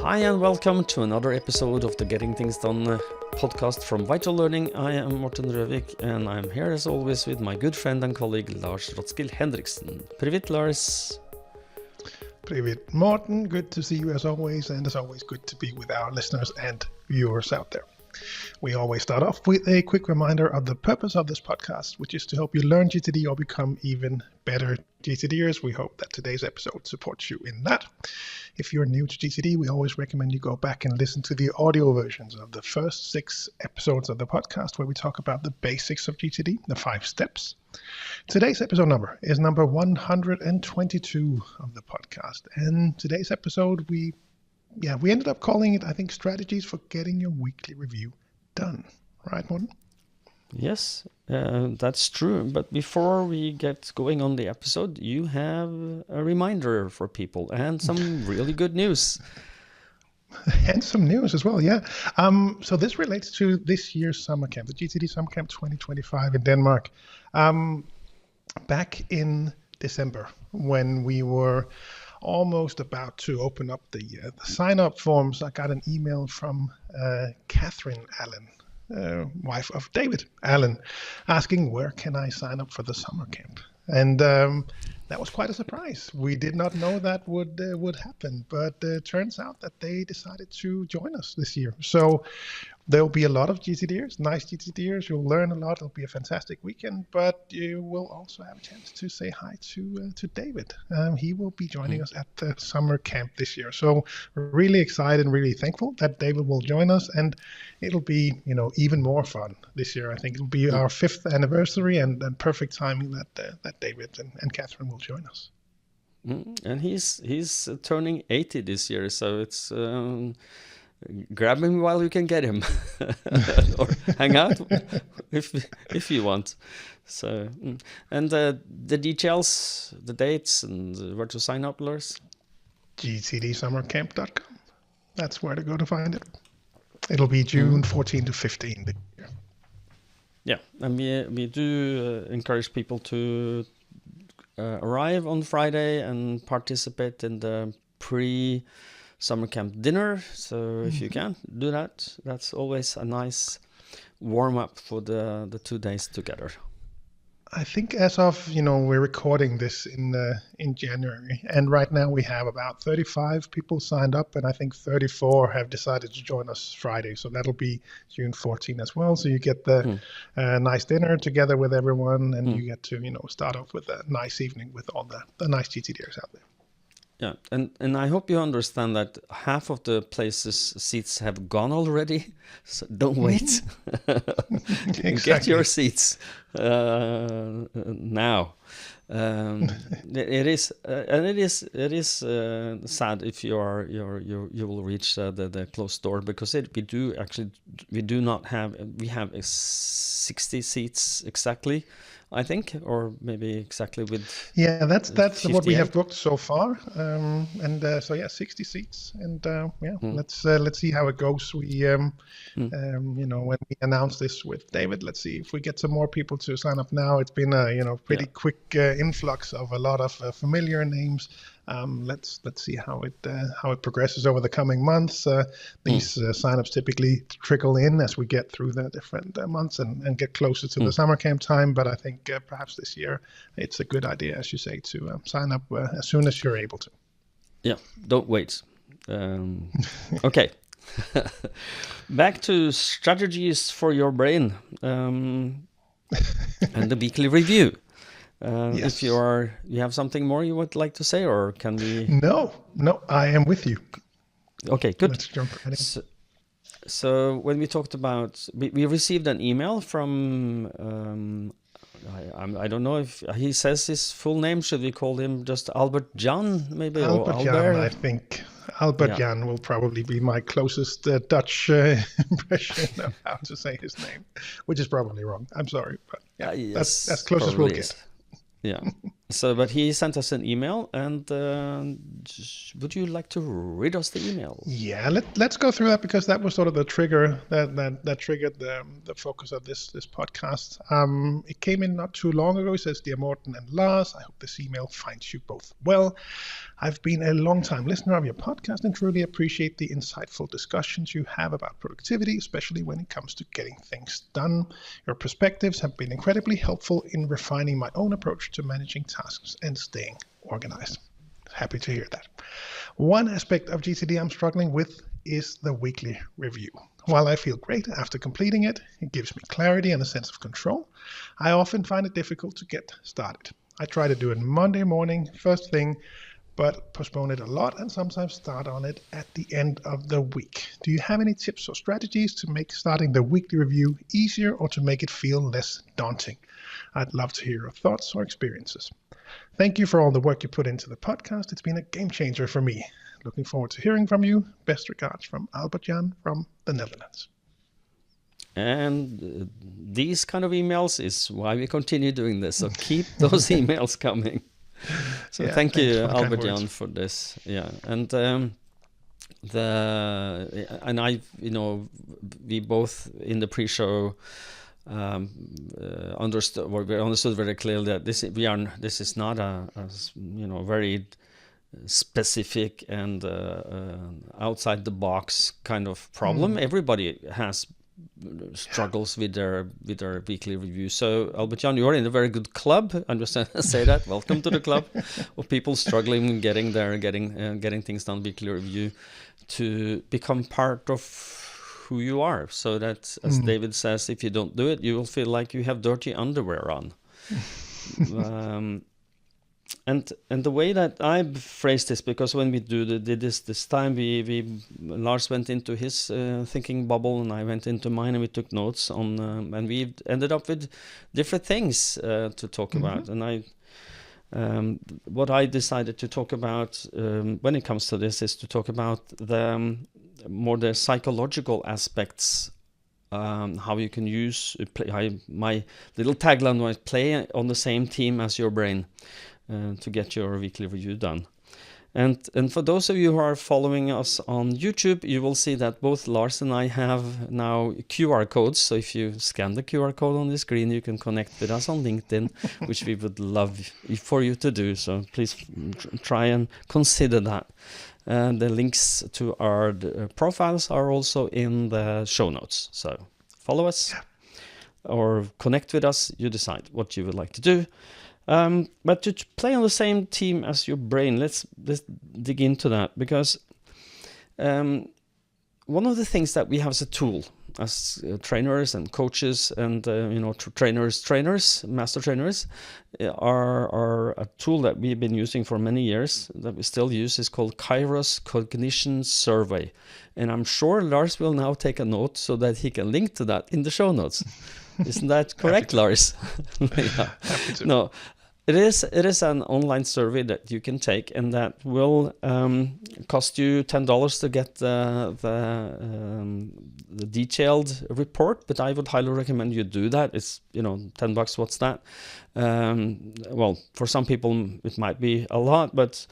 Hi and welcome to another episode of the Getting Things Done podcast from Vital Learning. I am Morten and I'm here as always with my good friend and colleague Lars Hendriksen. Привет, Lars. Привет, Morten. Good to see you as always, and as always, good to be with our listeners and viewers out there. We always start off with a quick reminder of the purpose of this podcast, which is to help you learn GTD or become even better GTDers. We hope that today's episode supports you in that. If you're new to GTD, we always recommend you go back and listen to the audio versions of the first 6 episodes of the podcast where we talk about the basics of GTD, the 5 steps. Today's episode number is number 122 of the podcast. And today's episode, we ended up calling it, I think, Strategies for Getting Your Weekly Review Done. Right, Morten? Yes, that's true. But before we get going on the episode, you have a reminder for people and some really good news. And some news as well, yeah. So this relates to this year's summer camp, the GTD Summer Camp 2025 in Denmark. Back in December, when we were almost about to open up the sign-up forms, I got an email from Catherine Allen, wife of David Allen, asking where can I sign up for the summer camp. And that was quite a surprise. We did not know that would happen, but it turns out that they decided to join us this year. So there'll be a lot of GTDers, nice GTDers. You'll learn a lot. It'll be a fantastic weekend, but you will also have a chance to say hi to David. He will be joining us at the summer camp this year. So we're really excited and really thankful that David will join us, and it'll be, even more fun this year. I think it'll be our 5th anniversary and perfect timing that David and Catherine will join us. And he's turning 80 this year, so it's grab him while you can get him, or hang out if you want. So, and the details, the dates, and where to sign up, Lars? GTDsummercamp.com. That's where to go to find it. It'll be June 14 to 15 this year. Yeah, and we do encourage people to arrive on Friday and participate in the pre-summer camp dinner. So if you can do that, that's always a nice warm-up for the 2 days together. I think as of, we're recording this in January, and right now we have about 35 people signed up, and I think 34 have decided to join us Friday. So that'll be June 14 as well. So you get the nice dinner together with everyone, and you get to, start off with a nice evening with all the nice GTDers out there. Yeah, and I hope you understand that half of the places seats have gone already, so don't wait. Exactly. Get your seats now. It is sad if you will reach the closed door, because we have 60 seats exactly, I think, or maybe exactly with. Yeah, that's 58. What we have booked so far, and 60 seats, and let's see how it goes. We when we announced this with David, let's see if we get some more people to sign up now. It's been a pretty quick influx of a lot of familiar names. Let's see how it progresses over the coming months. These signups typically trickle in as we get through the different months and get closer to the summer camp time. But I think perhaps this year it's a good idea, as you say, to sign up as soon as you're able to. Yeah, don't wait. Okay. Back to strategies for your brain and the weekly review. Yes. If you have something more you would like to say, or can we? No, I am with you. Okay, good. Let's jump right in. So when we talked about, we received an email from, I don't know if he says his full name. Should we call him just Albert Jan, maybe? Albert Jan, I think. Albert Jan will probably be my closest Dutch impression of how to say his name, which is probably wrong. I'm sorry, but yes, that's as close as we'll get. Yeah. So, but he sent us an email, and would you like to read us the email? Yeah, let's go through that, because that was sort of the trigger that triggered the focus of this podcast. It came in not too long ago. It says, "Dear Morten and Lars, I hope this email finds you both well. I've been a long-time listener of your podcast and truly appreciate the insightful discussions you have about productivity, especially when it comes to getting things done. Your perspectives have been incredibly helpful in refining my own approach to managing tasks and staying organized." Happy to hear that. One aspect of GTD I'm struggling with is the weekly review. While I feel great after completing it, it gives me clarity and a sense of control, I often find it difficult to get started. I try to do it Monday morning, first thing, but postpone it a lot and sometimes start on it at the end of the week. Do you have any tips or strategies to make starting the weekly review easier or to make it feel less daunting? I'd love to hear your thoughts or experiences. Thank you for all the work you put into the podcast. It's been a game changer for me. Looking forward to hearing from you. Best regards from Albert-Jan from the Netherlands. And these kind of emails is why we continue doing this. So keep those emails coming. So yeah, thank you, Albert-Jan, for this. Yeah, and we both in the pre-show understood very clearly that this is not a very specific and outside the box kind of problem. Everybody has struggles with their weekly review. So Albert-Jan, you are in a very good club. I'm just going to say that. Welcome to the club of people struggling getting things done, weekly review, to become part of who you are. So that, as David says, if you don't do it, you will feel like you have dirty underwear on. And the way that I phrased this, because when we did this time, Lars went into his thinking bubble and I went into mine, and we took notes on, and we ended up with different things to talk about. And what I decided to talk about when it comes to this is to talk about the psychological aspects. How you can use my little tagline was play on the same team as your brain. To get your weekly review done. And for those of you who are following us on YouTube, you will see that both Lars and I have now QR codes. So if you scan the QR code on the screen, you can connect with us on LinkedIn, which we would love for you to do. So please try and consider that. The links to our profiles are also in the show notes. So follow us or connect with us. You decide what you would like to do. But to play on the same team as your brain, let's dig into that, because one of the things that we have as a tool, as trainers and coaches and trainers, master trainers, are a tool that we've been using for many years, that we still use, is called Kairos Cognition Survey. And I'm sure Lars will now take a note so that he can link to that in the show notes. Isn't that correct, Lars? Yeah. Happy to. No. It is an online survey that you can take, and that will cost you $10 to get the detailed report. But I would highly recommend you do that. It's $10. What's that? Well, for some people it might be a lot, but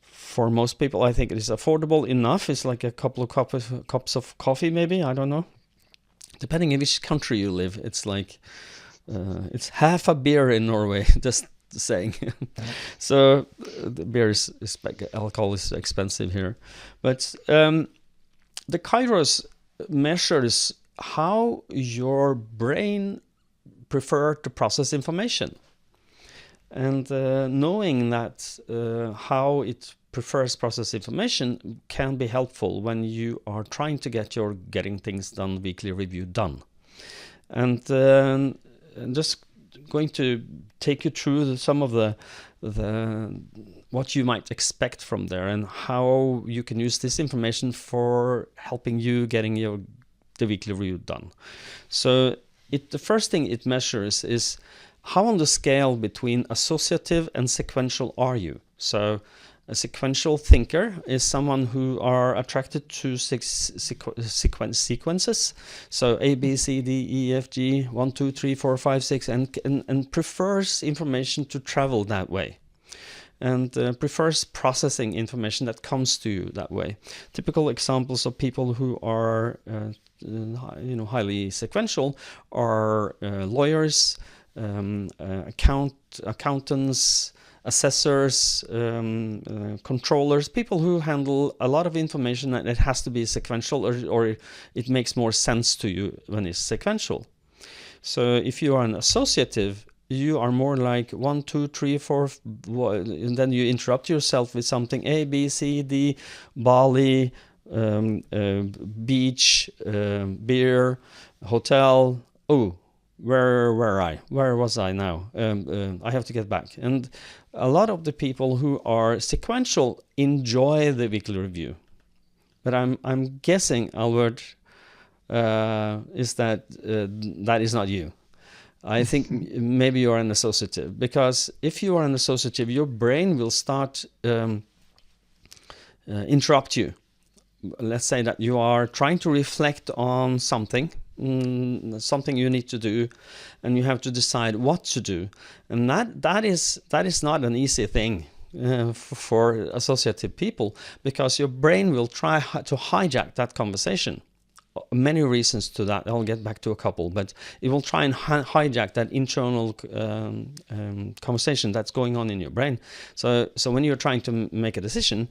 for most people I think it is affordable enough. It's like a couple of cups of coffee, maybe. I don't know. Depending on which country you live, it's like it's half a beer in Norway. Just saying. So the beer alcohol is expensive here, but the Kairos measures how your brain prefer to process information, and knowing that how it prefers process information can be helpful when you are trying to get your getting things done weekly review done. And just going to take you through some of the what you might expect from there, and how you can use this information for helping you getting the weekly review done. So the first thing it measures is how on the scale between associative and sequential are you. So A sequential thinker is someone who are attracted to sequences. So A, B, C, D, E, F, G, 1, 2, 3, 4, 5, 6, and prefers information to travel that way. And prefers processing information that comes to you that way. Typical examples of people who are highly sequential are lawyers, accountants, assessors, controllers, people who handle a lot of information and it has to be sequential, or it makes more sense to you when it's sequential. So if you are an associative, you are more like 1, 2, 3, 4, and then you interrupt yourself with something A, B, C, D, Bali, beach, beer, hotel. Oh, where was I now? I have to get back. And a lot of the people who are sequential enjoy the weekly review, but I'm guessing, Albert, is that that is not you. I think maybe you're an associative, because if you are an associative, your brain will start interrupt you. Let's say that you are trying to reflect on something you need to do, and you have to decide what to do, and that is not an easy thing for associative people, because your brain will try to hijack that conversation. Many reasons to that. I'll get back to a couple, but it will try and hijack that internal conversation that's going on in your brain. So when you're trying to make a decision,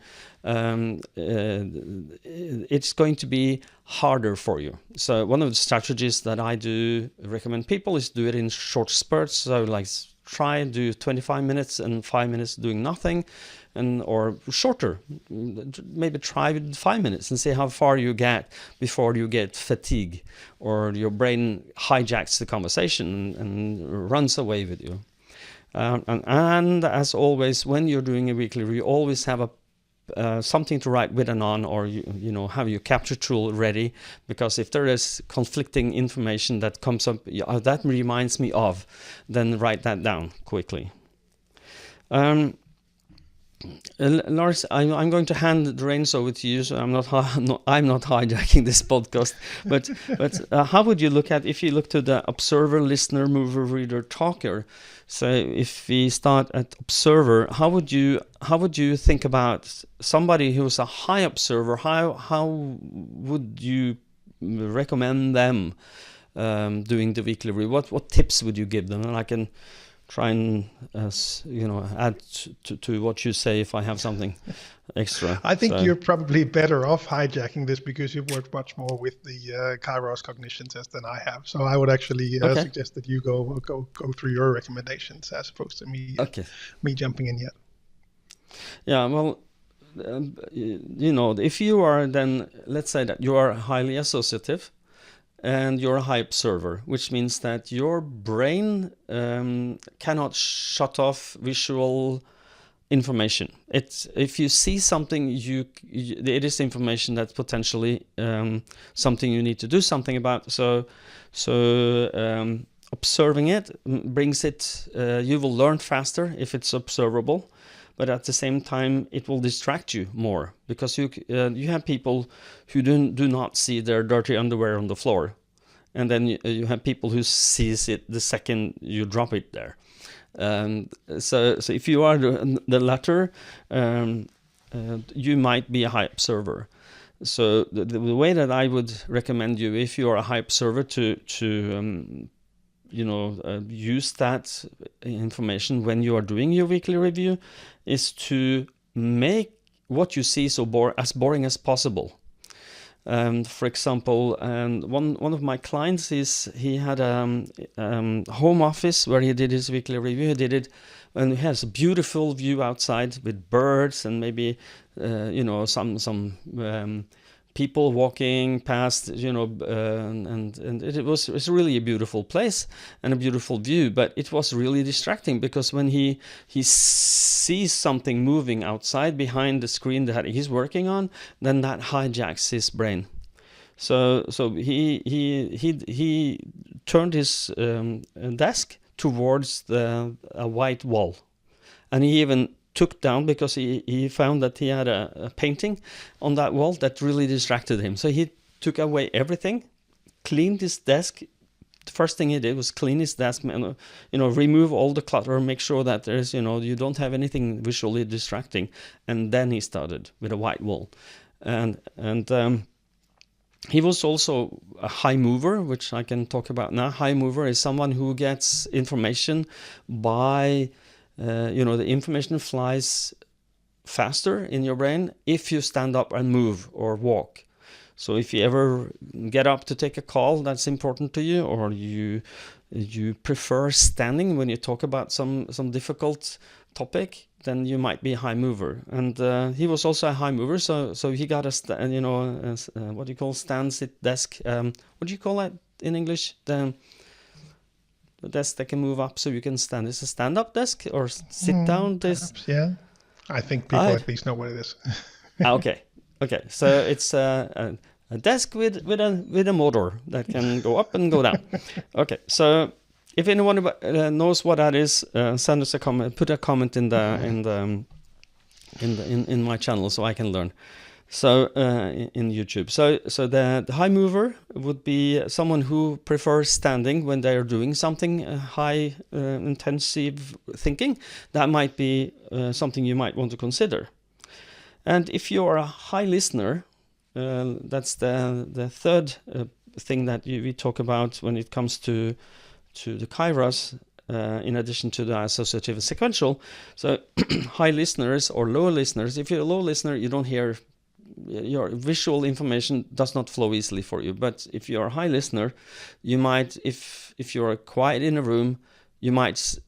it's going to be harder for you. So one of the strategies that I do recommend people is do it in short spurts. So like try do 25 minutes and 5 minutes doing nothing, or shorter. Maybe try with 5 minutes and see how far you get before you get fatigue, or your brain hijacks the conversation and runs away with you. And as always, when you're doing a weekly review, always have something to write with and on, or have your capture tool ready, because if there is conflicting information that comes up, that reminds me of, then write that down quickly. Lars, I'm going to hand the reins over to you, so I'm not hijacking this podcast. But how would you look at, if you look to the observer, listener, mover, reader, talker? So if we start at observer, how would you think about somebody who's a high observer? How would you recommend them doing the weekly review? What tips would you give them? And I can try and add to what you say if I have something extra. I think you're probably better off hijacking this, because you've worked much more with the Kairos cognition test than I have. So I would actually suggest that you go through your recommendations as opposed to me jumping in yet. Yeah, well, if you are, then let's say that you are highly associative and you're a high observer, which means that your brain cannot shut off visual information. If you see something, it is information that's potentially something you need to do something about. So observing it brings it. You will learn faster if it's observable, but at the same time, it will distract you more, because you have people who do not see their dirty underwear on the floor, and then you have people who sees it the second you drop it there. So if you are the latter, you might be a high observer. So the way that I would recommend you, if you are a high observer, to use that information when you are doing your weekly review, is to make what you see as boring as possible. For example, one of my clients he had a home office where he did his weekly review. He did it, and he has a beautiful view outside with birds and maybe some people walking past, and it's really a beautiful place and a beautiful view. But it was really distracting, because when he sees something moving outside behind the screen that he's working on, then that hijacks his brain. So he turned his desk towards a white wall, and he even took down because he found that he had a painting on that wall that really distracted him. So he took away everything, cleaned his desk. The first thing he did was clean his desk, and remove all the clutter, make sure that there's you don't have anything visually distracting, and then he started with a white wall, and he was also a high mover, which I can talk about now. High mover is someone who gets information by the information flies faster in your brain if you stand up and move or walk. So if you ever get up to take a call that's important to you, or you prefer standing when you talk about some difficult topic, then you might be a high mover. And he was also a high mover, so he got what do you call stand, sit, desk? What do you call that in English? The desk that can move up so you can stand. Is a stand-up desk or sit down desk? Perhaps, yeah. I think people at least know what it is. Okay. So it's a desk with a motor that can go up and go down. Okay, so if anyone knows what that is, send us a comment. Put a comment in my channel so I can learn. So in YouTube. So the high mover would be someone who prefers standing when they are doing something high intensive thinking. That might be something you might want to consider. And if you are a high listener, that's the third thing that we talk about when it comes to the kairos, in addition to the associative and sequential. So high listeners or low listeners, if you're a low listener, you don't hear, your visual information does not flow easily for you. But if you're a high listener, you might, if you're quiet in a room, you might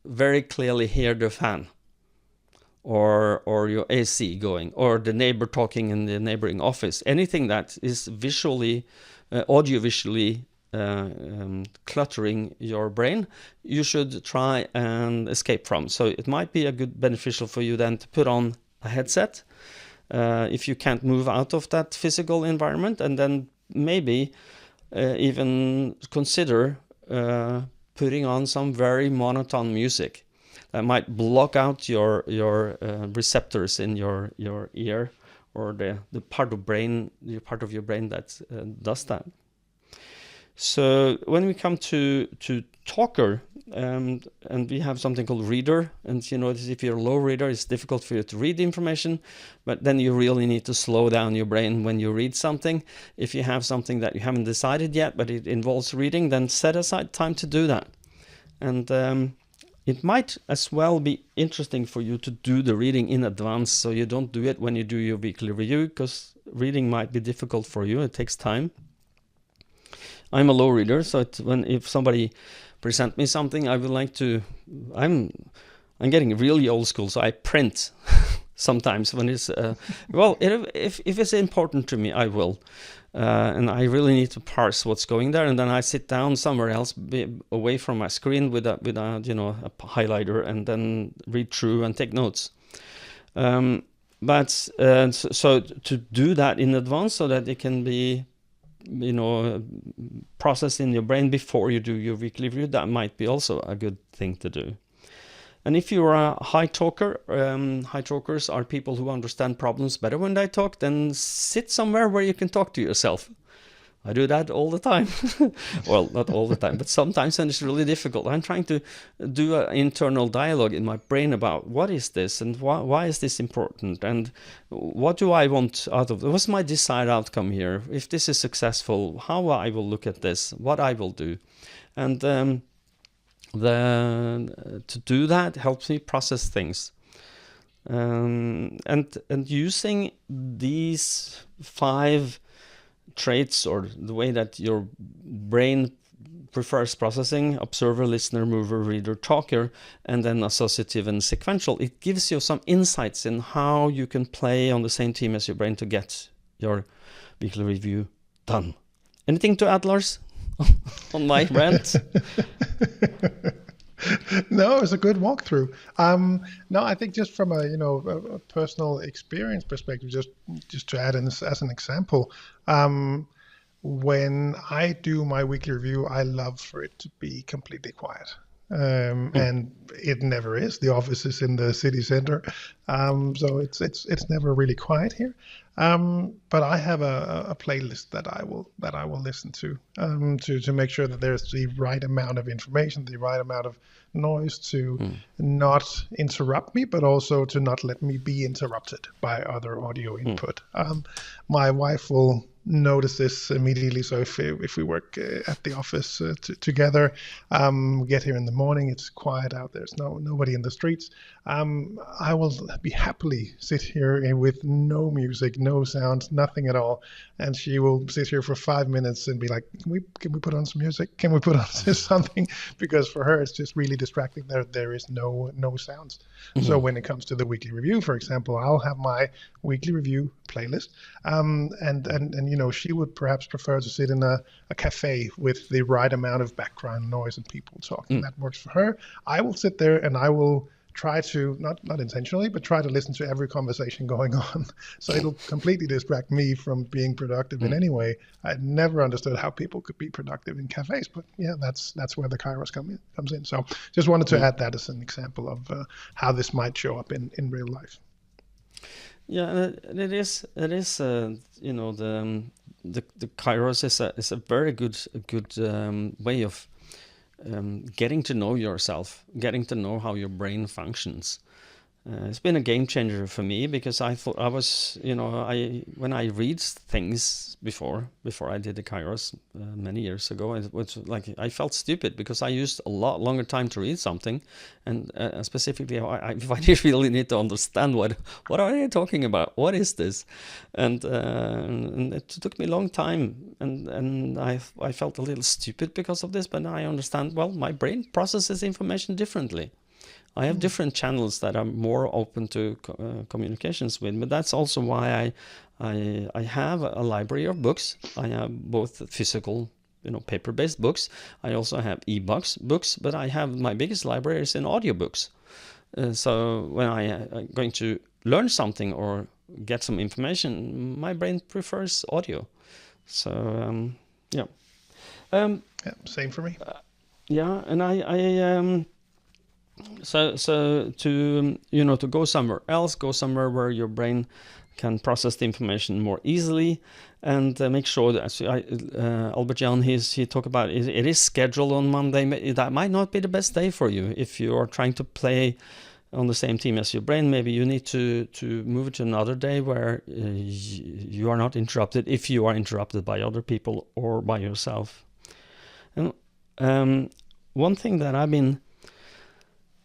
very clearly hear the fan, or your AC going, or the neighbor talking in the neighboring office. Anything that is visually, audio-visually cluttering your brain, you should try and escape from. So it might be a good beneficial for you then to put on a headset if you can't move out of that physical environment, and then maybe even consider putting on some very monotone music that might block out your receptors in your ear, or the part of your brain that does that. So when we come to talker, and we have something called reader, and if you're a low reader, it's difficult for you to read information, but then you really need to slow down your brain when you read something. If you have something that you haven't decided yet, but it involves reading, then set aside time to do that. And it might as well be interesting for you to do the reading in advance, so you don't do it when you do your weekly review, because reading might be difficult for you. It takes time. I'm a low reader, so if somebody present me something, I would like to. I'm getting really old school, so I print sometimes when it's if it's important to me, I will. And I really need to parse what's going there, and then I sit down somewhere else, away from my screen with a highlighter, and then read through and take notes. So to do that in advance, so that it can be processed in your brain before you do your weekly review, that might be also a good thing to do. And if you're a high talker, high talkers are people who understand problems better when they talk. Then sit somewhere where you can talk to yourself. I do that all the time. Well, not all the time, but sometimes, and it's really difficult. I'm trying to do an internal dialogue in my brain about what is this, and why is this important, and what do I want out of it? What's my desired outcome here? If this is successful, how I will look at this, what I will do. And to do that helps me process things. And using these 5 traits, or the way that your brain prefers processing: observer, listener, mover, reader, talker, and then associative and sequential, it gives you some insights in how you can play on the same team as your brain to get your weekly review done. Anything to add, Lars, on my rant? No, it's a good walkthrough. No, I think just from a personal experience perspective, just to add in as an example, when I do my weekly review, I love for it to be completely quiet. and it never is. The office is in the city center, so it's never really quiet here. But I have a playlist that I will listen to make sure that there's the right amount of information, the right amount of noise to not interrupt me, but also to not let me be interrupted by other audio input. My wife will notice this immediately. So if we work at the office together, we get here in the morning, it's quiet out, there's nobody in the streets. I will be happily sit here with no music, no sound, nothing at all, and she will sit here for 5 minutes and be like, can we put on some music? Can we put on something? Because for her it's just really distracting. There is no sounds. So when it comes to the weekly review, for example, I'll have my weekly review playlist, and you know, she would perhaps prefer to sit in a cafe with the right amount of background noise and people talking. That works for her. I will sit there and I will try to, not intentionally, but try to listen to every conversation going on. So it'll completely distract me from being productive in any way. I never understood how people could be productive in cafes, but yeah, that's where the Kairos comes in. So just wanted to add that as an example of how this might show up in real life. Yeah, and it is you know, the Kairos is a very good way of getting to know yourself, getting to know how your brain functions. It's been a game changer for me, because I thought I was, you know, when I read things before I did the Kairos many years ago, it was like I felt stupid because I used a lot longer time to read something, and specifically if I really need to understand what are they talking about, what is this, and it took me a long time, and I felt a little stupid because of this, but now I understand. Well, my brain processes information differently. I have different channels that I'm more open to communications with, but that's also why I have a library of books. I have both physical, you know, paper-based books. I also have e-books, but I have my biggest library is in audiobooks. So when I'm going to learn something or get some information, my brain prefers audio. So yeah. Yeah, same for me. Yeah, and So to, you know, to go somewhere else, go somewhere where your brain can process the information more easily, and make sure that Albert Jan, he talked about it is scheduled on Monday. That might not be the best day for you if you are trying to play on the same team as your brain. Maybe you need to move it to another day where you are not interrupted, if you are interrupted by other people or by yourself. And one thing that I've been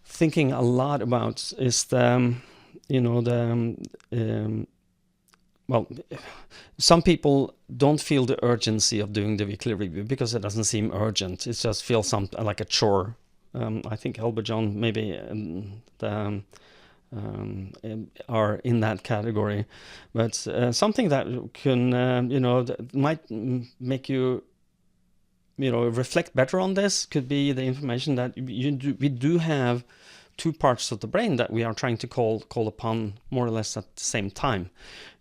thinking a lot about is well, some people don't feel the urgency of doing the weekly review because it doesn't seem urgent. It just feels like a chore. I think Albert John maybe are in that category, but something that can you know, that might make you reflect better on this could be the information that we do have two parts of the brain that we are trying to call upon more or less at the same time,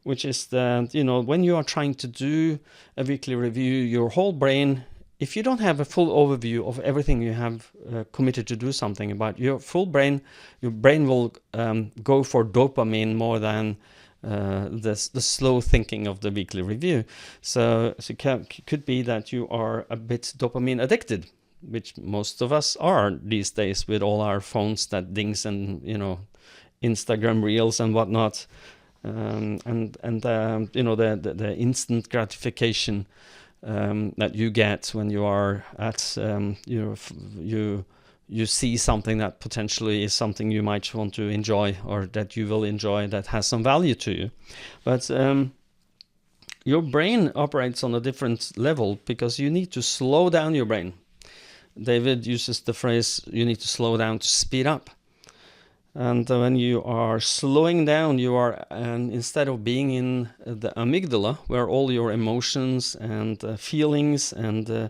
which is that, you know, when you are trying to do a weekly review, your whole brain, if you don't have a full overview of everything you have committed to do something about, your brain will go for dopamine more than the slow thinking of the weekly review. So it could be that you are a bit dopamine addicted, which most of us are these days with all our phones that dings and, you know, Instagram reels and whatnot, and you know, the instant gratification that you get when you are at you see something that potentially is something you might want to enjoy, or that you will enjoy, that has some value to you. But your brain operates on a different level because you need to slow down your brain. David uses the phrase, you need to slow down to speed up. And when you are slowing down, you are, instead of being in the amygdala, where all your emotions and feelings and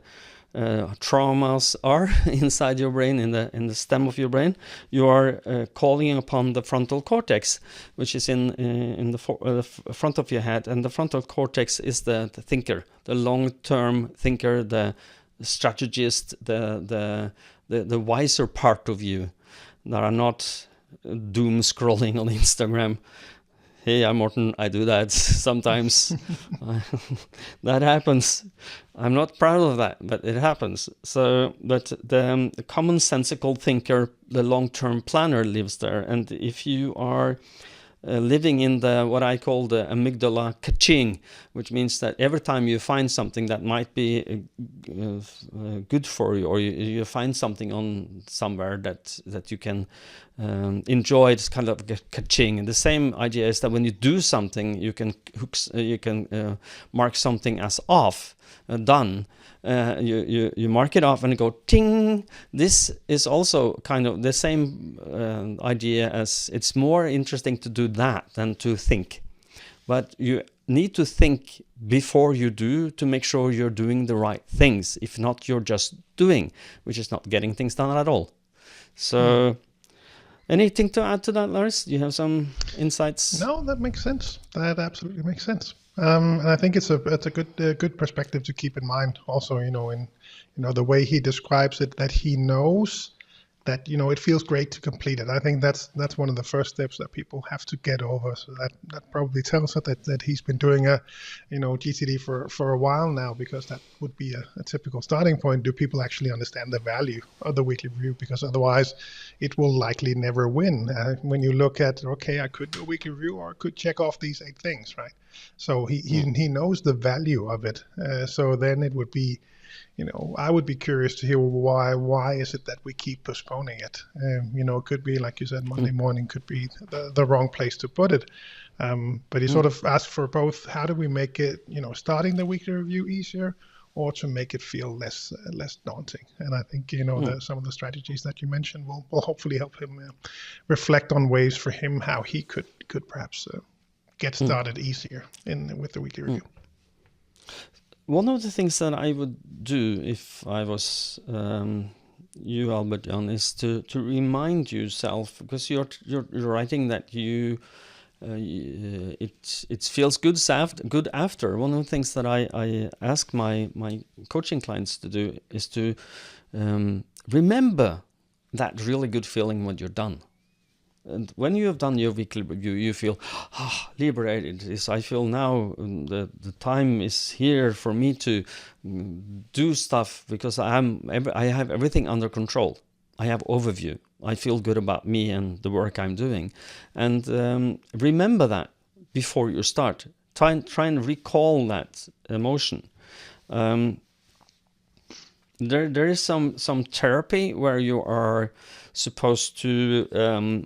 traumas are inside your brain, in the stem of your brain, you are calling upon the frontal cortex, which is in the front of your head. And the frontal cortex is the thinker, the long-term thinker, the strategist, the wiser part of you that are not doom scrolling on Instagram. Hey, I'm Morten. I do that sometimes. That happens. I'm not proud of that, but it happens. So, but the commonsensical thinker, the long-term planner, lives there. And if you are living in the what I call the amygdala kaching, which means that every time you find something that might be good for you, or you find something on somewhere that you can enjoy, it's kind of kaching. And the same idea is that when you do something, you can mark something as off, done. You mark it off and go ting. This is also kind of the same idea, as it's more interesting to do that than to think. But you need to think before you do to make sure you're doing the right things. If not, you're just doing, which is not getting things done at all. So anything to add to that, Lars? Do you have some insights? No, that makes sense. That absolutely makes sense. And I think it's a good perspective to keep in mind. Also, in the way he describes it, that he knows that it feels great to complete it. I think that's one of the first steps that people have to get over. So that probably tells us that he's been doing a GTD for a while now, because that would be a typical starting point. Do people actually understand the value of the weekly review? Because otherwise, it will likely never win. When you look at, okay, I could do a weekly review, or I could check off these 8 things, right? So he knows the value of it. So then it would be, I would be curious to hear why is it that we keep postponing it? It could be, like you said, Monday morning could be the wrong place to put it. But he sort of asked for both. How do we make it, starting the weekly review easier, or to make it feel less daunting? And I think, some of the strategies that you mentioned will hopefully help him reflect on ways for him how he could perhaps get started easier with the weekly review. One of the things that I would do if I was you, Albert Jan, is to remind yourself, because you're writing that it feels good after. One of the things that I ask my coaching clients to do is to remember that really good feeling when you're done. And when you have done your weekly review, you feel liberated. I feel now the time is here for me to do stuff, because I have everything under control. I have overview. I feel good about me and the work I'm doing. And remember that before you start. Try and recall that emotion. There is some therapy where you are supposed to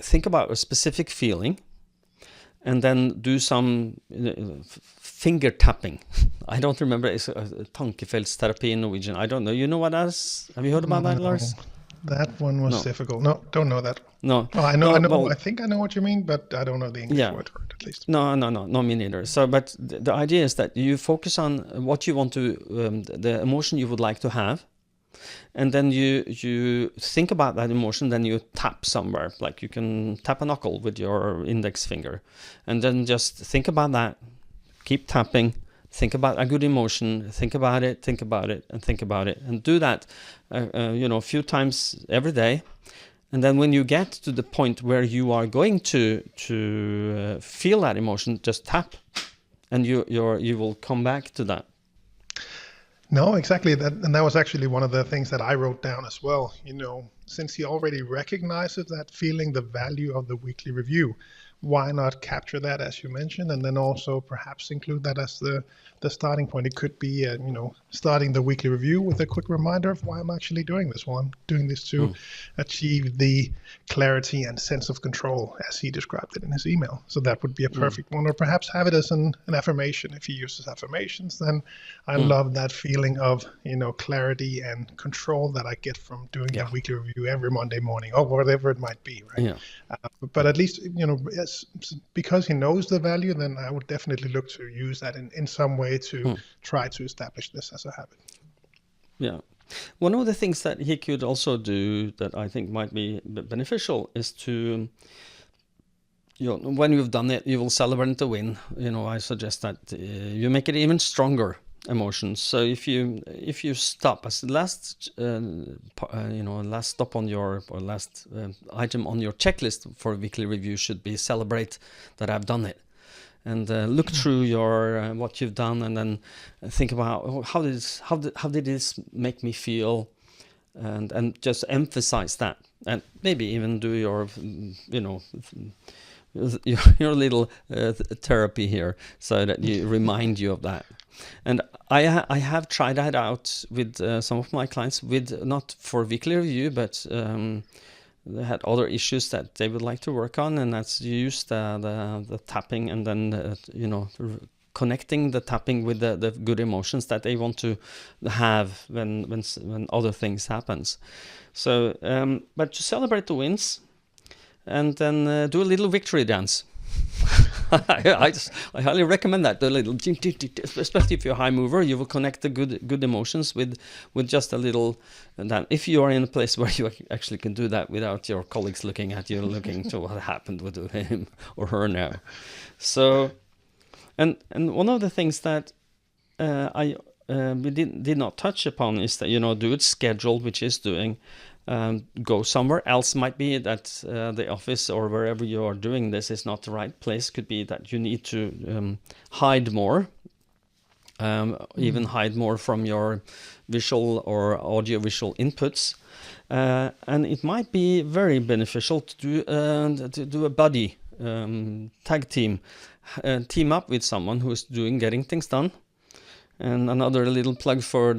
think about a specific feeling, and then do some finger tapping. I don't remember. It's a tankefeltsterapi in Norwegian. I don't know. You know what that is? Have you heard about that, Lars? That one was difficult. No, don't know that. No. Oh, I know. Well, I think I know what you mean, but I don't know the English word for it, at least. No, me neither. So, but the idea is that you focus on what you want to, the emotion you would like to have. And then you think about that emotion, then you tap somewhere, like you can tap a knuckle with your index finger. And then just think about that, keep tapping, think about a good emotion, think about it, and think about it. And do that, a few times every day. And then when you get to the point where you are going to feel that emotion, just tap, and you will come back to that. No, exactly. That was actually one of the things that I wrote down as well. Since he already recognizes that feeling, the value of the weekly review, why not capture that, as you mentioned, and then also perhaps include that as the starting point? It could be, starting the weekly review with a quick reminder of why I'm actually doing this. Well, I'm doing this to achieve the clarity and sense of control, as he described it in his email. So that would be a perfect one. Or perhaps have it as an affirmation. If he uses affirmations, then I love that feeling of, clarity and control that I get from doing that weekly review every Monday morning, or whatever it might be, right? Yeah. But at least, because he knows the value, then I would definitely look to use that in some way to try to establish this as a habit. Yeah. One of the things that he could also do that I think might be beneficial is to, when you've done it, you will celebrate the win. I suggest that you make it even stronger. emotions. So if you stop as the last last stop on your, or last item on your checklist for a weekly review should be celebrate that I've done it, and look through your what you've done, and then think about how did this make me feel, and just emphasize that, and maybe even do your your little therapy here, so that you remind you of that. And I have tried that out with some of my clients, with not for weekly review, but they had other issues that they would like to work on, and that's use the tapping, and then connecting the tapping with the good emotions that they want to have when other things happens. So but to celebrate the wins, and then do a little victory dance. I highly recommend that. The little, especially if you're a high mover, you will connect the good emotions with just a little. And then, if you are in a place where you actually can do that without your colleagues looking at you, looking to what happened with him or her now. So, and one of the things that we did not touch upon is that do it scheduled, which is doing. Go somewhere else. Might be that the office or wherever you are doing this is not the right place. Could be that you need to hide more, even hide more from your visual or audio-visual inputs. And it might be very beneficial to do a buddy tag team, team up with someone who is getting things done. And another little plug for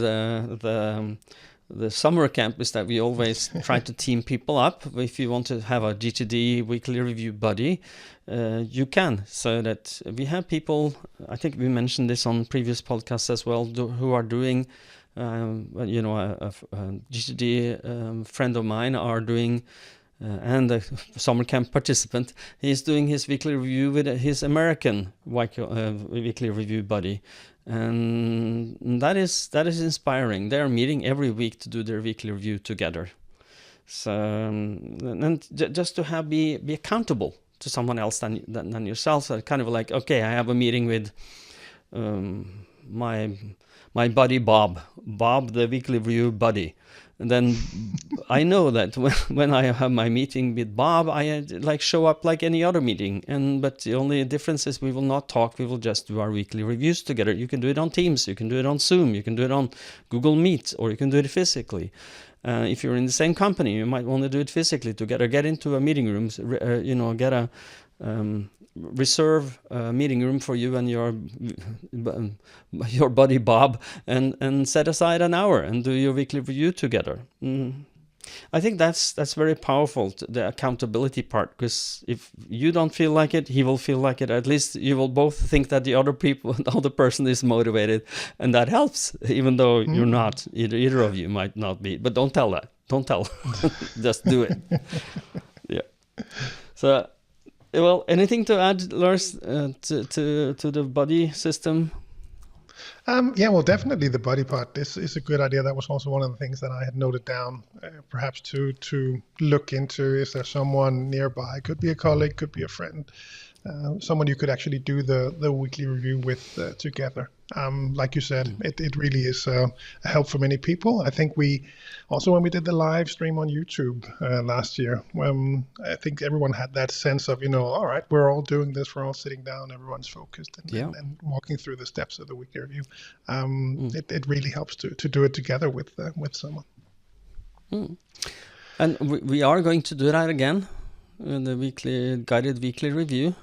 the summer camp is that we always try to team people up. If you want to have a GTD weekly review buddy, you can. So that we have people, I think we mentioned this on previous podcasts as well, who are doing, a GTD friend of mine are doing, and a summer camp participant, he's doing his weekly review with his American weekly review buddy. And that is inspiring. They are meeting every week to do their weekly review together. So and just to be accountable to someone else than yourself. So kind of like, okay, I have a meeting with my buddy Bob, the weekly review buddy. And then I know that when I have my meeting with Bob, I show up like any other meeting. But the only difference is we will not talk. We will just do our weekly reviews together. You can do it on Teams. You can do it on Zoom. You can do it on Google Meet, or you can do it physically. If you're in the same company, you might want to do it physically together. Get into a meeting room. Get a reserve meeting room for you and your buddy Bob, and set aside an hour and do your weekly review together. I think that's very powerful, the accountability part, because if you don't feel like it, he will feel like it. At least you will both think that the other person is motivated, and that helps, even though you're not. Either of you might not be, but don't tell that. Don't tell. Just do it. Yeah. So. Well, anything to add, Lars, to the buddy system? Well, definitely the buddy part is a good idea. That was also one of the things that I had noted down, perhaps to look into. Is there someone nearby? Could be a colleague, could be a friend, someone you could actually do the weekly review with together. Like you said, it really is a help for many people. I think when we did the live stream on YouTube last year, I think everyone had that sense of, all right, we're all doing this, we're all sitting down, everyone's focused and walking through the steps of the weekly review. It really helps to do it together with someone. And we are going to do that again. The guided weekly review.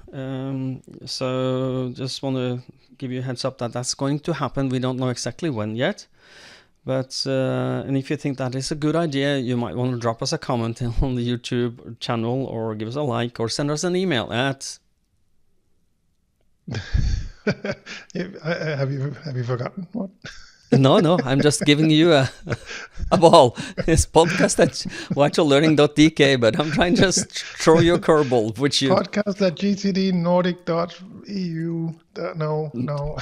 So just want to give you a heads up that that's going to happen. We don't know exactly when yet, but and if you think that is a good idea, you might want to drop us a comment on the YouTube channel, or give us a like, or send us an email at. Have you forgotten what? No, I'm just giving you a ball. It's podcast at VitalLearning.eu, but I'm trying to just throw you a curveball, which you... Podcast at Nordics.eu. No.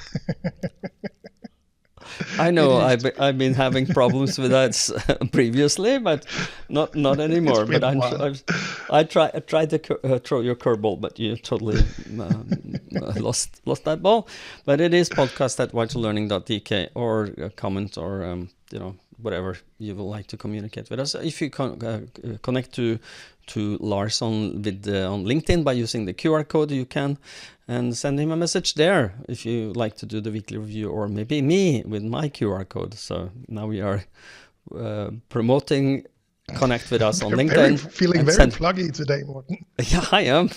I know It is. I've been having problems with that previously, but not It's anymore. been But a while. I tried to throw your curveball, but you totally lost that ball. But it is podcast at VitalLearning.ek, or comment, or whatever you would like to communicate with us. If you connect to Lars on LinkedIn by using the QR code, you can, and send him a message there if you like to do the weekly review, or maybe me with my QR code. So now we are promoting. Connect with us on LinkedIn. Feeling and very send. pluggy today, Morten. Yeah, I am.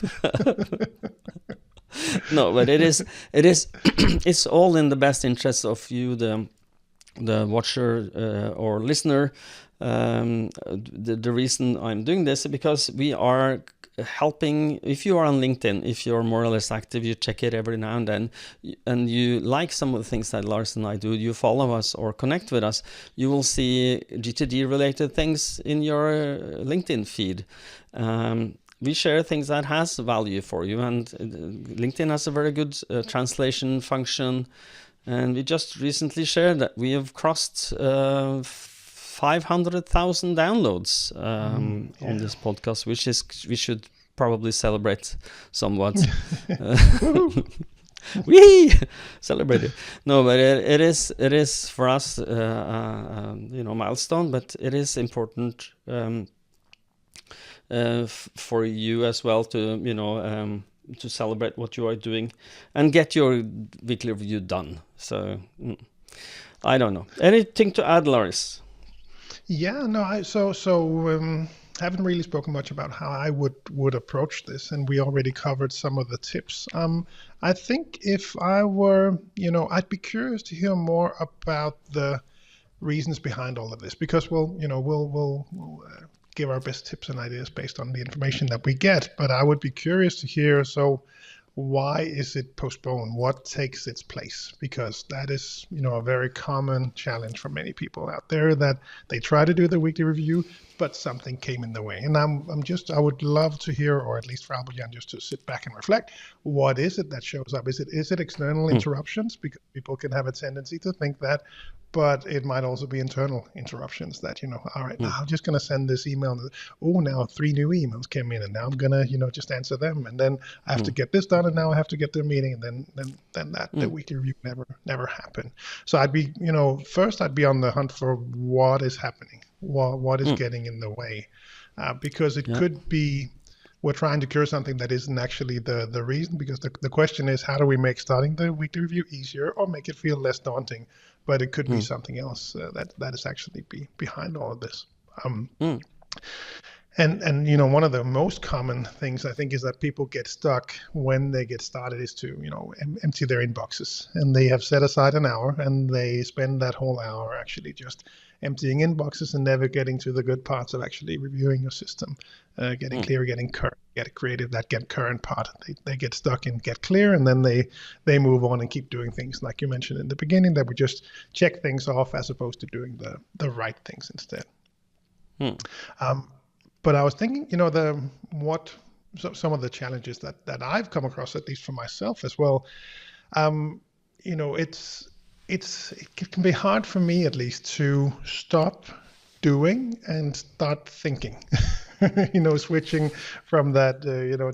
No, but it's all in the best interest of you, the watcher or listener. The reason I'm doing this is because we are helping. If you are on LinkedIn, if you're more or less active, you check it every now and then, and you like some of the things that Lars and I do, you follow us or connect with us, you will see GTD related things in your LinkedIn feed. We share things that has value for you, and LinkedIn has a very good translation function. And we just recently shared that we have crossed 500,000 downloads on this podcast, which we should probably celebrate somewhat. We celebrate it. No, but it is for us, milestone. But it is important for you as well to to celebrate what you are doing and get your weekly review done. So I don't know. Anything to add, Lars? Yeah, no, haven't really spoken much about how I would approach this, and we already covered some of the tips. I think if I were, I'd be curious to hear more about the reasons behind all of this, because we'll give our best tips and ideas based on the information that we get. But I would be curious to hear, so why is it postponed? What takes its place? Because that is, a very common challenge for many people out there, that they try to do the weekly review, but something came in the way. And I would love to hear, or at least for Albert just to sit back and reflect, what is it that shows up? Is it external interruptions? Because people can have a tendency to think that, but it might also be internal interruptions that, all right, now I'm just going to send this email. Oh, now 3 new emails came in, and now I'm going to, just answer them. And then I have to get this done, and now I have to get their meeting. And then the weekly review never happened. So I'd be, first I'd be on the hunt for what is happening, what is getting in the way, because it could be we're trying to cure something that isn't actually the reason, because the question is, how do we make starting the weekly review easier or make it feel less daunting? But it could be something else that is actually behind all of this. And one of the most common things I think is that people get stuck when they get started is to empty their inboxes, and they have set aside an hour and they spend that whole hour actually just emptying inboxes and never getting to the good parts of actually reviewing your system, getting clear, getting current, get creative. That get current part, they get stuck in get clear, and then they move on and keep doing things like you mentioned in the beginning, that we just check things off as opposed to doing the right things instead. But I was thinking, some of the challenges that I've come across, at least for myself as well, it can be hard for me, at least, to stop doing and start thinking. Switching from that,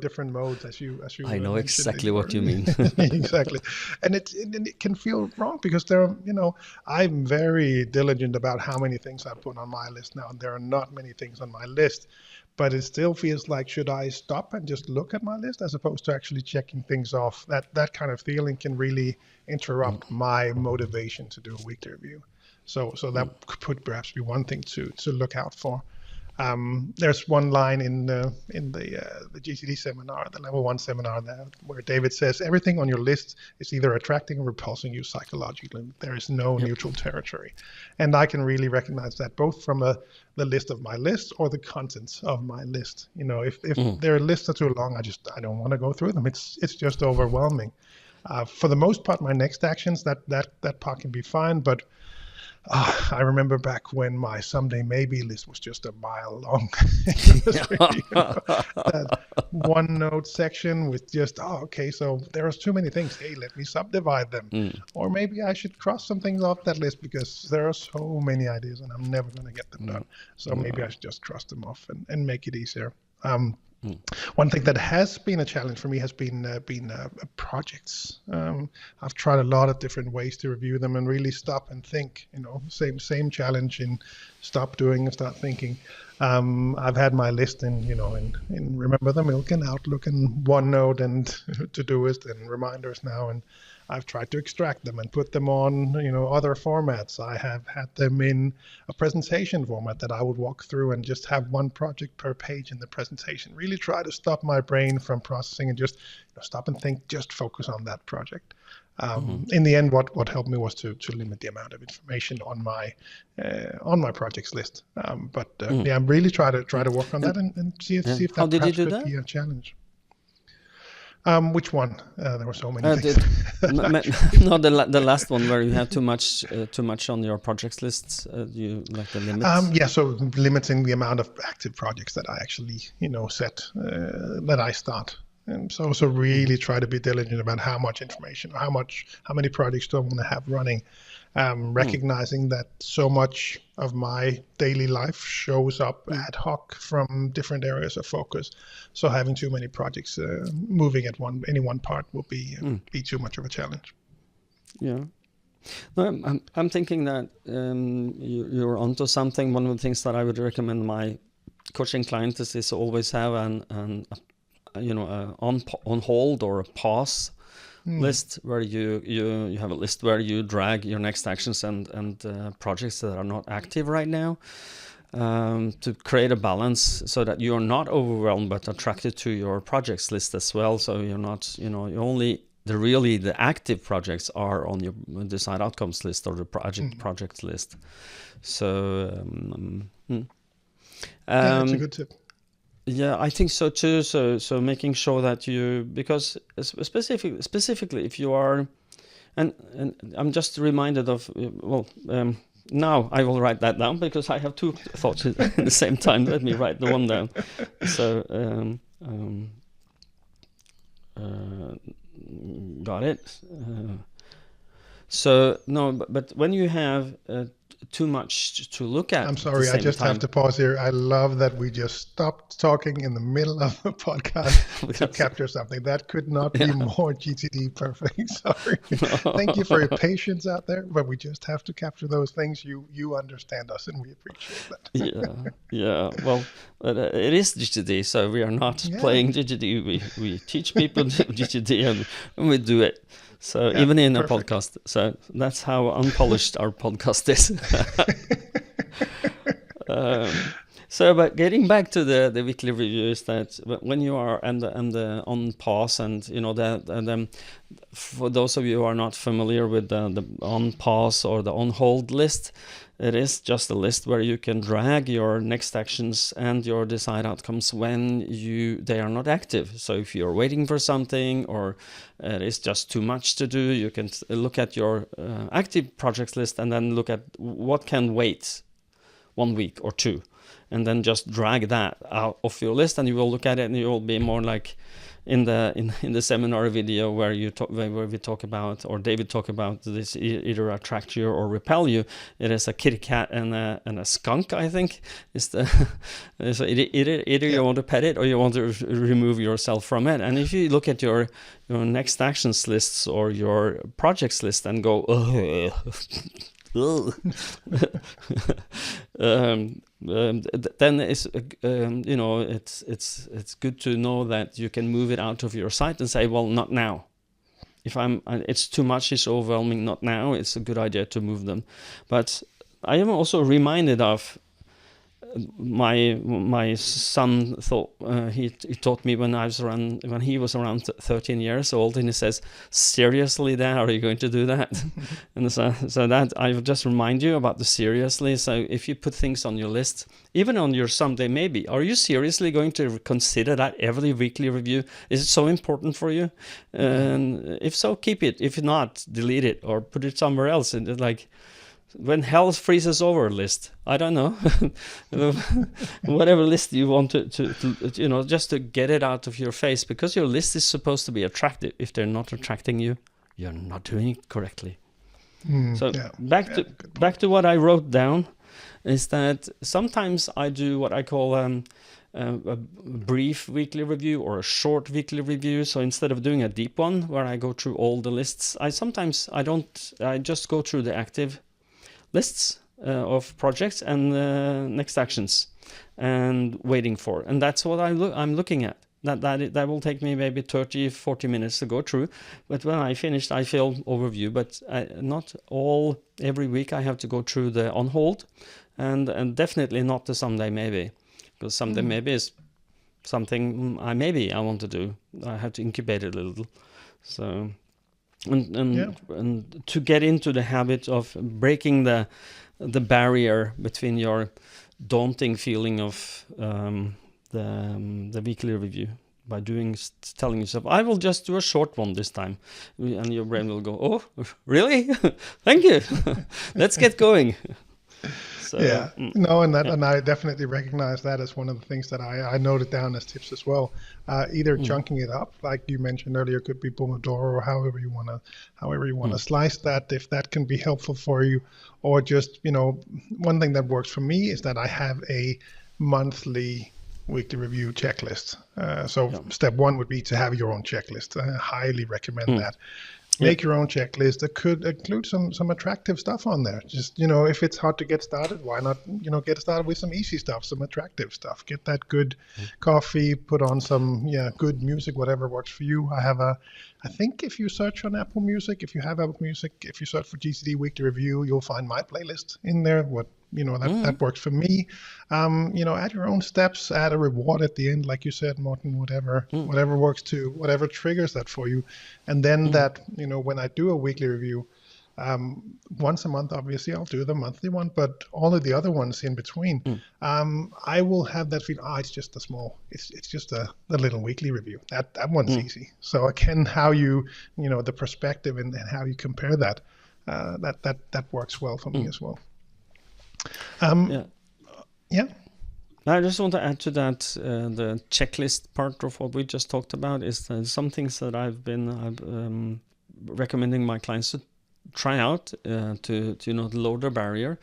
different modes as you. I know exactly what you mean. Exactly, and it can feel wrong, because I'm very diligent about how many things I put on my list now, and there are not many things on my list. But it still feels like, should I stop and just look at my list as opposed to actually checking things off? That kind of feeling can really interrupt my motivation to do a weekly review. So that could perhaps be one thing to look out for. There's one line in the GTD seminar, the level 1 seminar, where David says, everything on your list is either attracting or repulsing you psychologically. There is no neutral territory. And I can really recognize that, both from the list of my list or the contents of my list. If their lists are too long, I don't want to go through them. It's just overwhelming. For the most part, my next actions, that part can be fine, but I remember back when my someday maybe list was just a mile long. OneNote section with just, okay, so there are too many things. Hey, let me subdivide them. Or maybe I should cross some things off that list because there are so many ideas and I'm never going to get them done. So maybe I should just cross them off and make it easier. One thing that has been a challenge for me has been projects. I've tried a lot of different ways to review them and really stop and think. Same challenge in stop doing and start thinking. I've had my list in Remember the Milk and Outlook and OneNote and Todoist and reminders now, and I've tried to extract them and put them on other formats. I have had them in a presentation format that I would walk through and just have one project per page in the presentation. Really try to stop my brain from processing and just stop and think, just focus on that project. In the end, what helped me was to limit the amount of information on my projects list. I'm really try to work on that and see if that perhaps could be a challenge. Which one? There were so many things. No, the last one where you have too much on your projects lists. You like the limits? So limiting the amount of active projects that I actually set that I start. And so really try to be diligent about how much information, or how many projects do I want to have running. Recognizing that so much of my daily life shows up ad hoc from different areas of focus. So having too many projects moving at any one part will be too much of a challenge. Yeah. No, I'm thinking that you're onto something. One of the things that I would recommend my coaching clients is always have an on hold or a pause list where you have a list where you drag your next actions and projects that are not active right now, to create a balance so that you're not overwhelmed but attracted to your projects list as well. So you're not, the active projects are on your desired outcomes list or the project list. So that's a good tip. Yeah, I think so too. So making sure that because specifically if you are, and I'm just reminded of, now I will write that down because I have two thoughts at the same time. Let me write the one down. So, got it. So no, but when you have too much to look at. I'm sorry, I just have to pause here. I love that we just stopped talking in the middle of the podcast to capture something. That could not be more GTD perfect. Sorry. Thank you for your patience out there, but we just have to capture those things. You understand us, and we appreciate that. Yeah. Well, it is GTD, so we are not playing GTD. We teach people GTD, and we do it. So even in a podcast. So that's how unpolished our podcast is. But getting back to the weekly review is that when you are on pause and for those of you who are not familiar with the on pause or the on hold list, it is just a list where you can drag your next actions and your desired outcomes when they are not active. So if you're waiting for something or it is just too much to do, you can look at your active projects list and then look at what can wait 1 week or two, and then just drag that out of your list, and you will look at it and you will be more like in the seminar video where we talk about, or David talk about, this either attract you or repel you. It is a kitty cat and a skunk, I think. So either you want to pet it or you want to remove yourself from it. And if you look at your next actions lists or your projects list and go, then it's good to know that you can move it out of your site and say, well, not now. If it's too much, it's overwhelming, not now. It's a good idea to move them. But I am also reminded of my son thought he taught me when he was around 13 years old, and he says, seriously, Dad, are you going to do that? And so that I would just remind you about the seriously. So if you put things on your list, even on your someday maybe, are you seriously going to consider that every weekly review? Is it so important for you? And if so, keep it. If not, delete it or put it somewhere else. And when hell freezes over list. I don't know. Whatever list you want to just to get it out of your face, because your list is supposed to be attractive. If they're not attracting you, you're not doing it correctly. So back to what I wrote down is that sometimes I do what I call a brief weekly review or a short weekly review. So instead of doing a deep one where I go through all the lists, I just go through the active lists of projects and next actions and waiting for. And that's what I'm looking at. That will take me maybe 30-40 minutes to go through, but when I finished, I feel overview. But not every week I have to go through the on hold, and definitely not the someday maybe, because someday maybe is something I want to do. I have to incubate it a little. So and to get into the habit of breaking the barrier between your daunting feeling of the weekly review by telling yourself, I will just do a short one this time, and your brain will go, oh, really? Thank you. Let's get going. So, and I definitely recognize that as one of the things that I noted down as tips as well. Either chunking it up, like you mentioned earlier, could be Pomodoro, or however you want to slice that, if that can be helpful for you, or just one thing that works for me is that I have a monthly weekly review checklist. Step one would be to have your own checklist. I highly recommend that. Make your own checklist that could include some attractive stuff on there. Just, if it's hard to get started, why not, get started with some easy stuff, some attractive stuff. Get that good coffee, put on some, good music, whatever works for you. I think if you search on Apple Music, if you have Apple Music, if you search for GCD Weekly Review, you'll find my playlist in there. That works for me. Add your own steps, add a reward at the end, like you said, Morten, whatever works to, whatever triggers that for you. And then that, when I do a weekly review, once a month, obviously I'll do the monthly one, but all of the other ones in between, I will have that feeling, it's just it's just a little weekly review. That one's easy. So again, how you, the perspective and how you compare that, that works well for me as well. I just want to add to that, the checklist part of what we just talked about is some things that I've been recommending my clients to try out to lower the barrier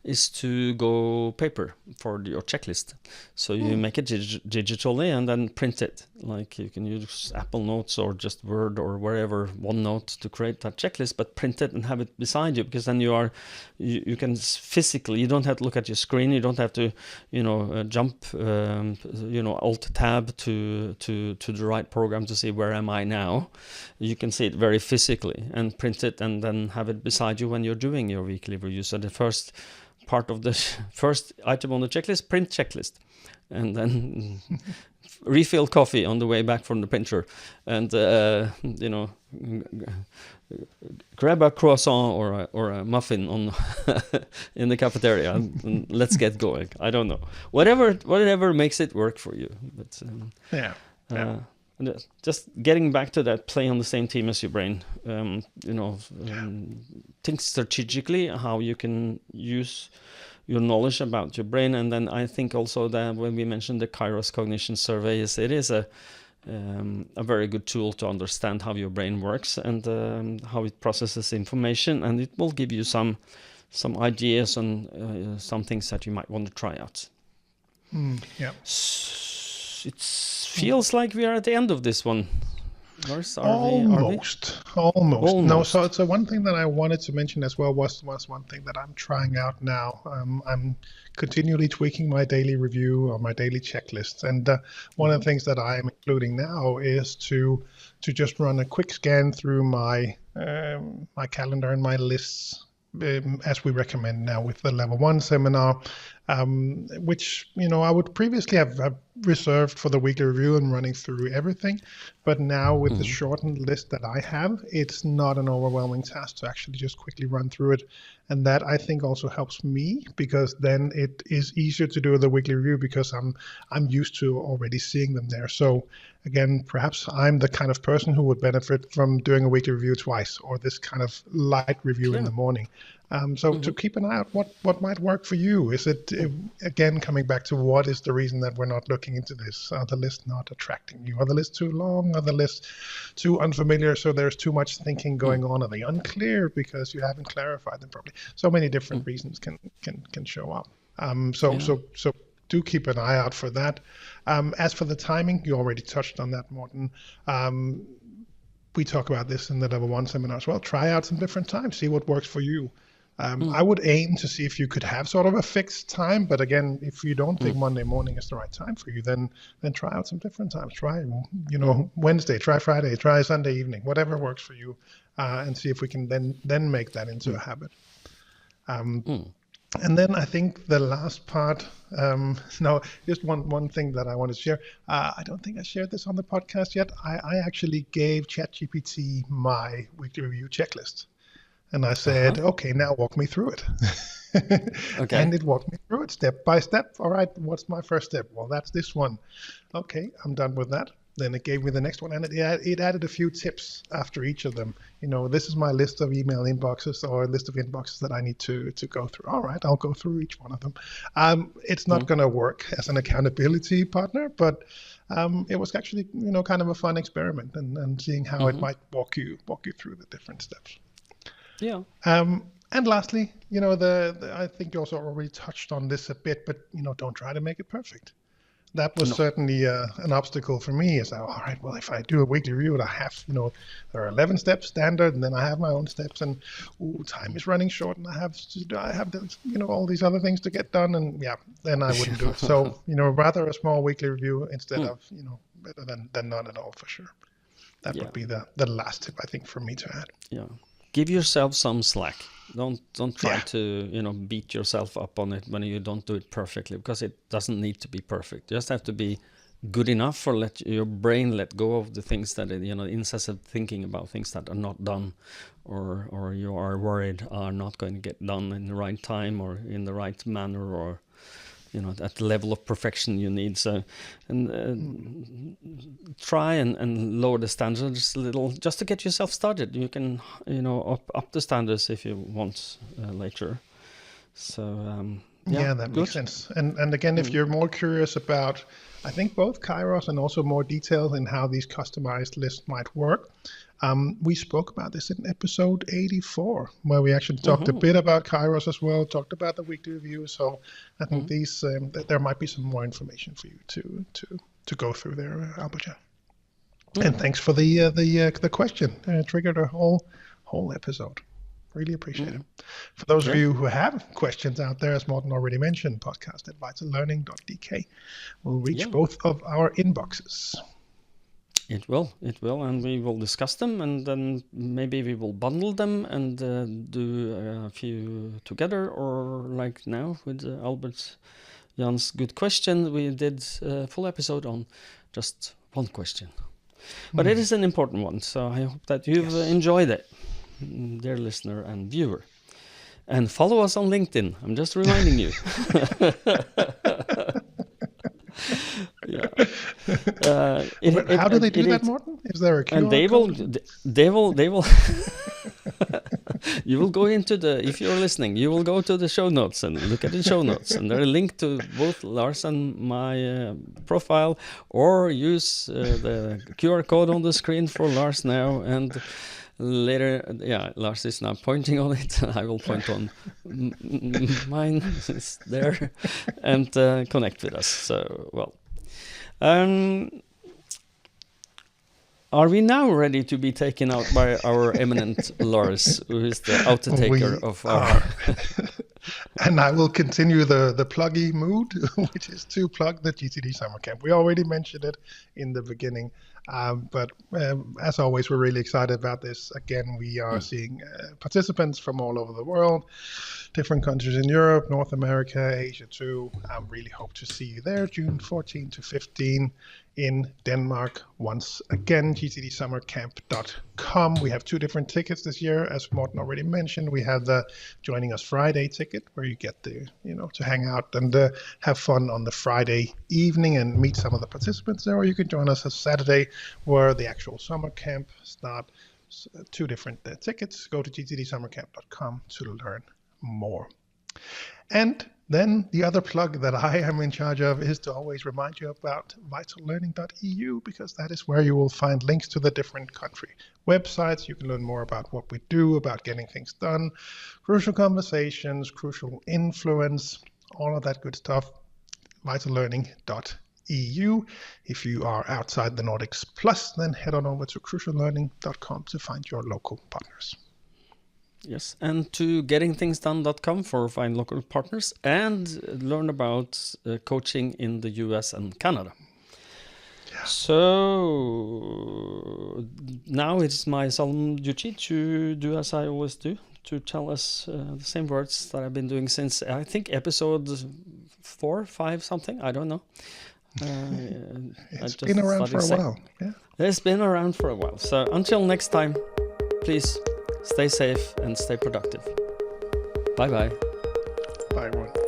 is to go paper for your checklist. So you make it digitally and then print it. Like you can use Apple Notes or just Word or wherever, OneNote, to create that checklist, but print it and have it beside you, because then you can physically, you don't have to look at your screen, you don't have to jump Alt Tab to the right program to see where am I now. You can see it very physically and print it and then have it beside you when you're doing your weekly review. So the first part of the first item on the checklist, print checklist, and then refill coffee on the way back from the printer, and grab a croissant or a muffin on in the cafeteria and let's get going. I don't know, whatever makes it work for you, but just getting back to that, play on the same team as your brain. Think strategically how you can use your knowledge about your brain. And then I think also that when we mentioned the Kairos cognition survey, it is a very good tool to understand how your brain works and how it processes information, and it will give you some ideas on some things that you might want to try out. It feels like we are at the end of this one. Lars, almost. No, so one thing that I wanted to mention as well was one thing that I'm trying out now. I'm continually tweaking my daily review or my daily checklist, and one of the things that I am including now is to just run a quick scan through my my calendar and my lists, as we recommend now with the level 1 seminar, which I would previously have reserved for the weekly review and running through everything, but now with the shortened list that I have, it's not an overwhelming task to actually just quickly run through it. And that I think also helps me, because then it is easier to do the weekly review because I'm used to already seeing them there. So again, perhaps I'm the kind of person who would benefit from doing a weekly review twice, or this kind of light review in the morning. So to keep an eye out, what might work for you? Is it, again, coming back to what is the reason that we're not looking into this? Are the lists not attracting you? Are the lists too long? Are the lists too unfamiliar? So there's too much thinking going on? Are they unclear because you haven't clarified them properly? So many different reasons can show up. So do keep an eye out for that. As for the timing, you already touched on that, Morten. We talk about this in the level 1 seminar as well. Try out some different times, see what works for you. I would aim to see if you could have sort of a fixed time, but again, if you don't think Monday morning is the right time for you, then try out some different times. Try, Wednesday, try Friday, try Sunday evening, whatever works for you, and see if we can then make that into a habit. And then I think the last part, just one thing that I want to share. I don't think I shared this on the podcast yet. I actually gave ChatGPT my weekly review checklist. And I said, okay, now walk me through it. Okay. And it walked me through it step by step. All right, what's my first step? Well, that's this one. Okay, I'm done with that. Then it gave me the next one, and it added a few tips after each of them. This is my list of email inboxes or a list of inboxes that I need to go through. All right, I'll go through each one of them. It's not going to work as an accountability partner, but it was actually kind of a fun experiment and seeing how it might walk you through the different steps. Yeah. And lastly, I think you also already touched on this a bit, but don't try to make it perfect. That was certainly an obstacle for me. Is all right, well, if I do a weekly review, I have, there are 11 steps standard, and then I have my own steps, and time is running short, and I have all these other things to get done, and then I wouldn't do it. So, rather a small weekly review instead of, better than none at all, for sure. That would be the last tip, I think, for me to add. Yeah. Give yourself some slack. Don't try to beat yourself up on it when you don't do it perfectly, because it doesn't need to be perfect. You just have to be good enough for let your brain let go of the things that incessant thinking about things that are not done, or you are worried are not going to get done in the right time or in the right manner, or at the level of perfection you need. So, and try and lower the standards a little, just to get yourself started. You can, up the standards if you want later. So, that makes sense. And again, if you're more curious about, I think, both Kairos and also more details in how these customized lists might work, we spoke about this in episode 84, where we actually talked a bit about Kairos as well, talked about the weekly review. So I think these there might be some more information for you to go through there, Albert. And thanks for the question. Triggered a whole episode. Really appreciate it. For those of you who have questions out there, as Morten already mentioned, podcast at VitalLearning.eu will reach both of our inboxes. It will, and we will discuss them, and then maybe we will bundle them and do a few together, or like now with Albert Jan's good question, we did a full episode on just one question. But it is an important one, so I hope that you've enjoyed it, dear listener and viewer. And follow us on LinkedIn, I'm just reminding you. How do they do that, Morten? Is there a QR and they will you will go into if you're listening, you will go to the show notes and look at the show notes, and there are a link to both Lars and my profile, or use the QR code on the screen for Lars now, and later, Lars is now pointing on it. I will point on mine. It's there, and connect with us. So, are we now ready to be taken out by our eminent Lars, who is the outtaker of our... And I will continue the pluggy mood, which is to plug the GTD Summer Camp. We already mentioned it in the beginning. But as always, we're really excited about this. Again, we are seeing participants from all over the world, different countries in Europe, North America, Asia too. I really hope to see you there, June 14 to 15 in Denmark. Once again, gtdsummercamp.com. We have 2 different tickets this year. As Morten already mentioned, we have the Joining Us Friday ticket, where you get to hang out and have fun on the Friday evening and meet some of the participants there, or you can join us on Saturday, where the actual summer camp starts. 2 different tickets. Go to gtdsummercamp.com to learn more. And then the other plug that I am in charge of is to always remind you about VitalLearning.eu, because that is where you will find links to the different country websites. You can learn more about what we do, about getting things done, crucial conversations, crucial influence, all of that good stuff. VitalLearning.eu. If you are outside the Nordics plus, then head on over to cruciallearning.com to find your local partners. Yes, and to gettingthingsdone.com for find local partners and learn about coaching in the US and Canada. Yeah. So now it's my solemn duty to do as I always do, to tell us the same words that I've been doing since, I think, episode 4, 5, something. I don't know. It's been around for a while. Yeah. It's been around for a while. So until next time, please stay safe and stay productive. Bye-bye. Bye, everyone.